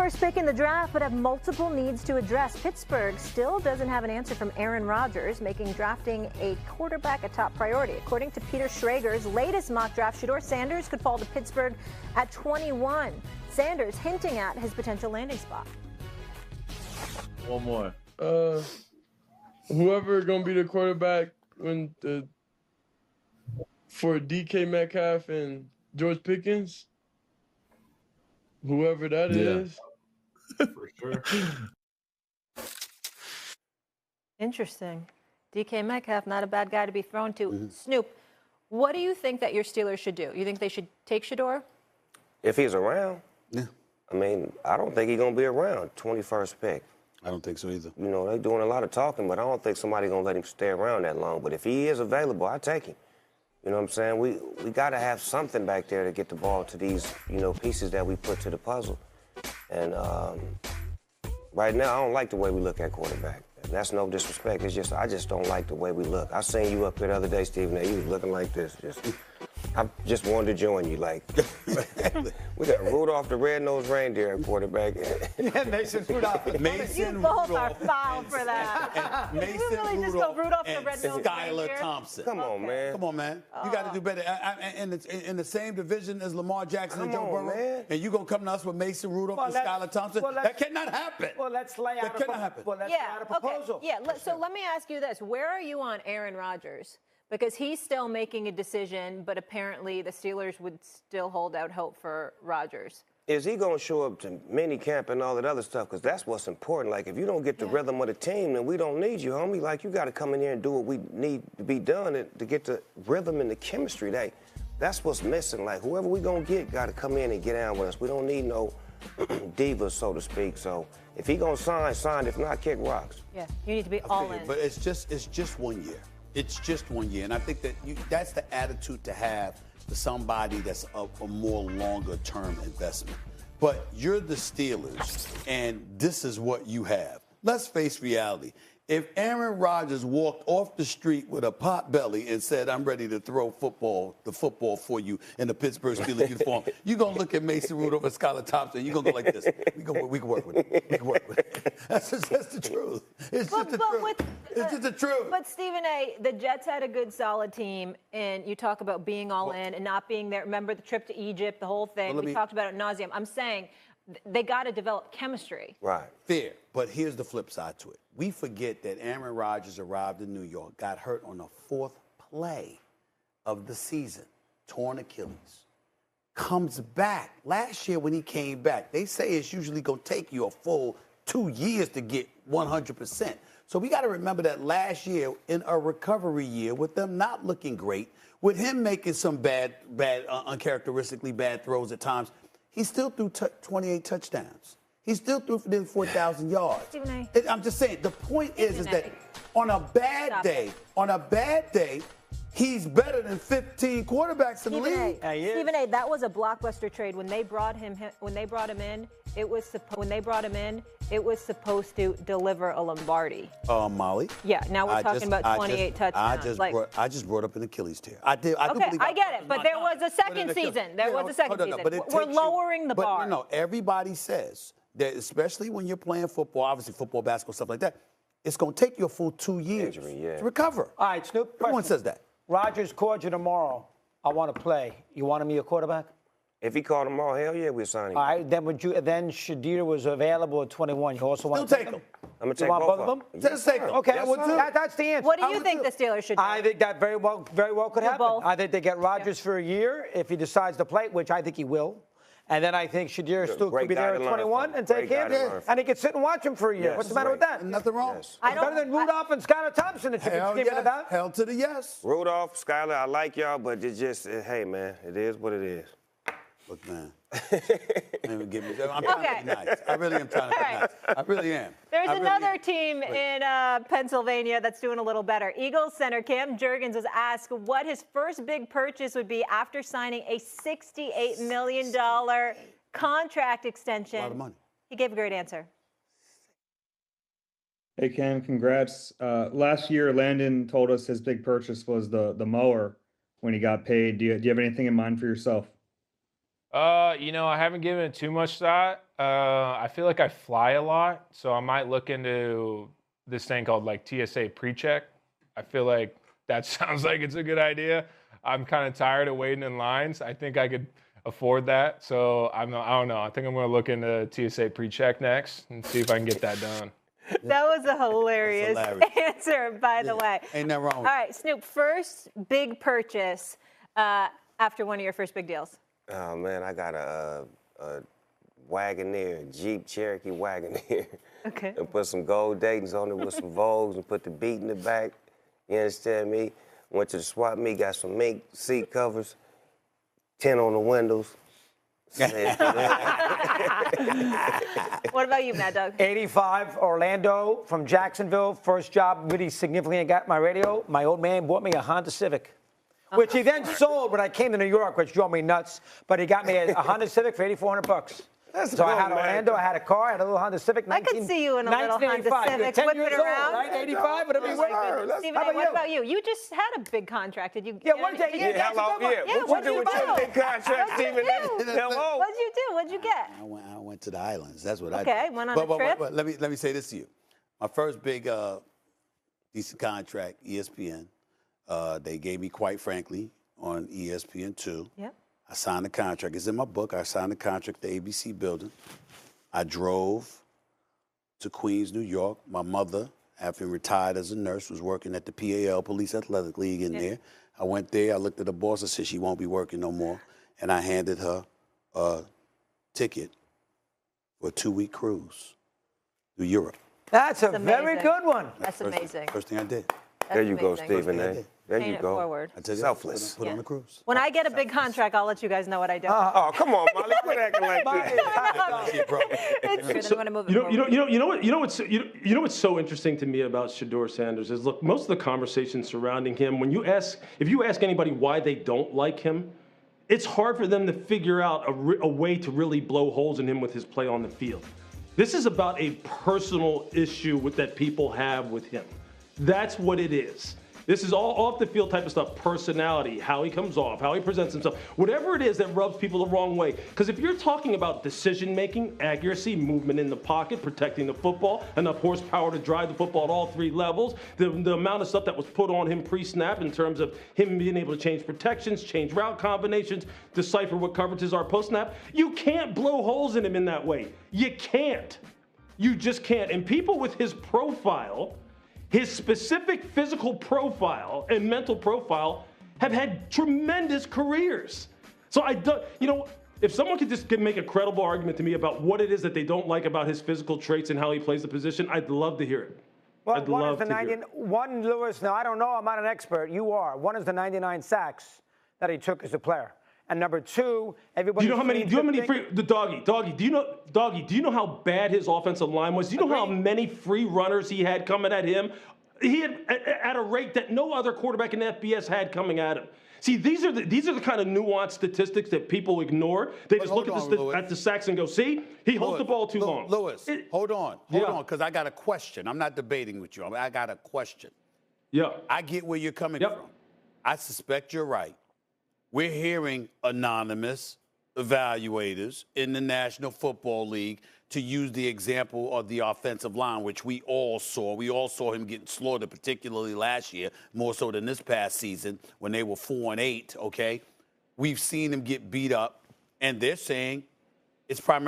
First pick in the draft, but have multiple needs to address. Pittsburgh still doesn't have an answer from Aaron Rodgers, making drafting a quarterback a top priority. According to Peter Schrager's latest mock draft, Shedeur Sanders could fall to Pittsburgh at 21. Sanders hinting at his potential landing spot. One more. Whoever gonna be the quarterback for DK Metcalf and George Pickens, whoever that is. For sure. Interesting. DK Metcalf, not a bad guy to be thrown to. Snoop, what do you think that your Steelers should do? You think they should take Shedeur? If he's around, Yeah. I mean, I don't think he's going to be around, 21st pick. I don't think so either. You know, they're doing a lot of talking, but I don't think somebody's going to let him stay around that long. But if he is available, I take him. You know what I'm saying? We got to have something back there to get the ball to these, pieces that we put to the puzzle. And right now, I don't like the way we look at quarterback. And that's no disrespect. It's just I just don't like the way we look. I seen you up here the other day, Stephen. You was looking like this. I just wanted to join you. Like, we got Rudolph the Red-Nosed Reindeer at quarterback. Yeah, Mason Rudolph. You both are foul for that. Mason Did you really just go Rudolph the Red-Nosed Skylar Reindeer? Thompson. Come on, man. Come on, man. You got to do better. In the same division as Lamar Jackson and Come Joe on, Burrow, man. and you gonna come to us with Mason Rudolph and Skylar Thompson? That cannot happen. Well, let's lay out a proposal. Okay. Yeah, so let me ask you this. Where are you on Aaron Rodgers? Because he's still making a decision, but apparently the Steelers would still hold out hope for Rodgers. Is he going to show up to mini camp and all that other stuff? Because that's what's important. Like, if you don't get the rhythm of the team, then we don't need you, homie. Like, you got to come in here and do what we need to be done to get the rhythm and the chemistry. That's what's missing. Like, whoever we going to get got to come in and get down with us. We don't need no divas, so to speak. So if he going to sign. If not, kick rocks. Yeah, you need to be all in. But it's just 1 year. It's just 1 year. And I think that that's the attitude to have for somebody that's a more longer-term investment. But you're the Steelers, and this is what you have. Let's face reality. If Aaron Rodgers walked off the street with a pot belly and said, "I'm ready to throw the football for you in the Pittsburgh Steelers uniform," you're going to look at Mason Rudolph and Skylar Thompson, you're going to go like this. We can work with it. We can work with it. That's the truth. It's just the truth. It's just the truth. But, Stephen A., the Jets had a good, solid team, and you talk about being all in and not being there. Remember the trip to Egypt, the whole thing. We talked about it ad nauseum. I'm saying they got to develop chemistry. Right. Fair. But here's the flip side to it. We forget that Aaron Rodgers arrived in New York, got hurt on the 4th play of the season, torn Achilles. Comes back. Last year when he came back, they say it's usually going to take you a full 2 years to get 100%. So we got to remember that last year, in a recovery year, with them not looking great, with him making some uncharacteristically bad throws at times, he still threw 28 touchdowns. He still threw for 4,000 yards. I'm just saying, the point is that on a bad day, he's better than 15 quarterbacks in the league. Stephen A., that was a blockbuster trade. When they brought him in, it was supposed to deliver a Lombardi. Molly. Yeah. Now we're talking about 28 touchdowns. I just brought up an Achilles tear. I get it, but there was a second season. We're lowering the bar. But everybody says that, especially when you're playing football, obviously football, basketball, stuff like that, it's going to take you a full 2 years to recover. All right, Snoop. Everyone says that. Rodgers called you tomorrow. I want to play. You want me a quarterback? If he called tomorrow, hell yeah, we're signing him. All right, then Shedeur was available at 21. You also want to take him. I'm going to take both of them? Just take them. Okay, that's the answer. What do you think the Steelers should do? I think that very well could happen. Both. I think they get Rodgers for a year if he decides to play, which I think he will. And then I think Shedeur still could be there at 21 and take him. And he could sit and watch him for a year. What's the matter with that? Nothing wrong. It's better than Rudolph and Skylar Thompson that you've been screaming about. Hell to the yes. Rudolph, Skylar, I like y'all, but it's just, hey, man, it is what it is. Look, man. I'm trying to be nice. I really am trying to be nice. I really am. There's another team in Pennsylvania that's doing a little better. Eagles center Cam Jurgens was asked what his first big purchase would be after signing a $68 million contract extension. A lot of money. He gave a great answer. Hey, Cam, congrats. Last year, Landon told us his big purchase was the mower when he got paid. Do you have anything in mind for yourself? I haven't given it too much thought. I feel like I fly a lot, so I might look into this thing called like TSA pre-check. I feel like that sounds like it's a good idea. I'm kind of tired of waiting in lines. I think I could afford that, so I don't know. I think I'm going to look into TSA pre-check next and see if I can get that done. That was a hilarious answer, by the way. Ain't nothing wrong. All right, Snoop, first big purchase after one of your first big deals. Oh, man, I got a Wagoneer, a Jeep Cherokee Wagoneer. Okay. And put some gold Daytons on it with some Vogues and put the beat in the back. You understand me? Went to the swap meet, got some mink seat covers, 10 on the windows. What about you, Mad Dog? 85, Orlando from Jacksonville. First job, really significantly got my radio. My old man bought me a Honda Civic, which he then sold when I came to New York, which drove me nuts. But he got me a Honda Civic for $8,400. So I had Orlando, I had a car, I had a little Honda Civic. I could see you in a little Honda Civic whipping around. 1985, whatever you want. Stephen A., what about you? You just had a big contract. Did you? Yeah, one day. Yeah, hello. Yeah, what you do with your big contract, Stephen A? Hello. What'd you do? What'd you get? I went to the islands. That's what I did. Okay, went on a trip. But let me say this to you. My first big decent contract, ESPN. They gave me, quite frankly, on ESPN2. Yep. I signed the contract. It's in my book. I signed the contract at the ABC building. I drove to Queens, New York. My mother, after retired as a nurse, was working at the PAL, Police Athletic League in there. I went there. I looked at the boss. I said, she won't be working no more. And I handed her a ticket for a 2-week cruise through Europe. That's a very good one. That's amazing. First thing I did. There you go, Stephen A. There you Paying it go. forward. I tell you, Selfless. Put on the cruise. When I get a big contract, I'll let you guys know what I do. Oh, come on, Molly. Quit acting like It's I'm gonna move it You know what's so interesting to me about Shedeur Sanders is, look, most of the conversation surrounding him, if you ask anybody why they don't like him, it's hard for them to figure out a way to really blow holes in him with his play on the field. This is about a personal issue that people have with him. That's what it is. This is all off the field type of stuff, personality, how he comes off, how he presents himself, whatever it is that rubs people the wrong way. Because if you're talking about decision-making, accuracy, movement in the pocket, protecting the football, enough horsepower to drive the football at all 3 levels, the amount of stuff that was put on him pre-snap in terms of him being able to change protections, change route combinations, decipher what coverages are post-snap, you can't blow holes in him in that way. You can't. You just can't. And people with his profile, his specific physical profile and mental profile, have had tremendous careers. So if someone could just make a credible argument to me about what it is that they don't like about his physical traits and how he plays the position, I'd love to hear it. Well, one, Lewis, now I don't know, I'm not an expert, you are. One is the 99 sacks that he took as a player. And number 2, everybody. Do you know how many? Doggy, do you know how bad his offensive line was? Do you know how many free runners he had coming at him? He had at a rate that no other quarterback in FBS had coming at him. See, these are the kind of nuanced statistics that people ignore. They just look at the sacks and go, see, he holds the ball too long. Lewis, hold on, because I got a question. I'm not debating with you. I got a question. Yeah. I get where you're coming from. I suspect you're right. We're hearing anonymous evaluators in the National Football League to use the example of the offensive line, which we all saw. We all saw him getting slaughtered, particularly last year, more so than this past season when they were 4-8, okay? We've seen him get beat up, and they're saying it's primarily